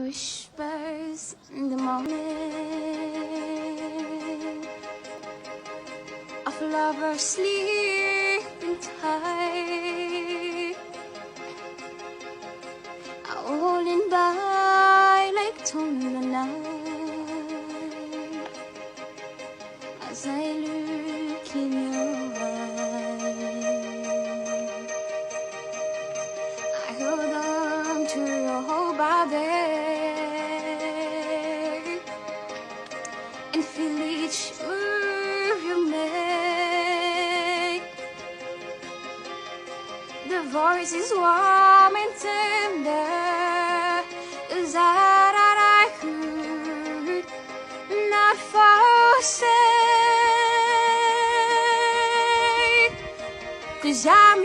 whispers in the morning of lovers sleeping tight, rolling by like thunder night. As I look in your eyes, I hold on to your body and feel each move you make. The voice is warm and tender, is that I could not forsake. 'Cause I'm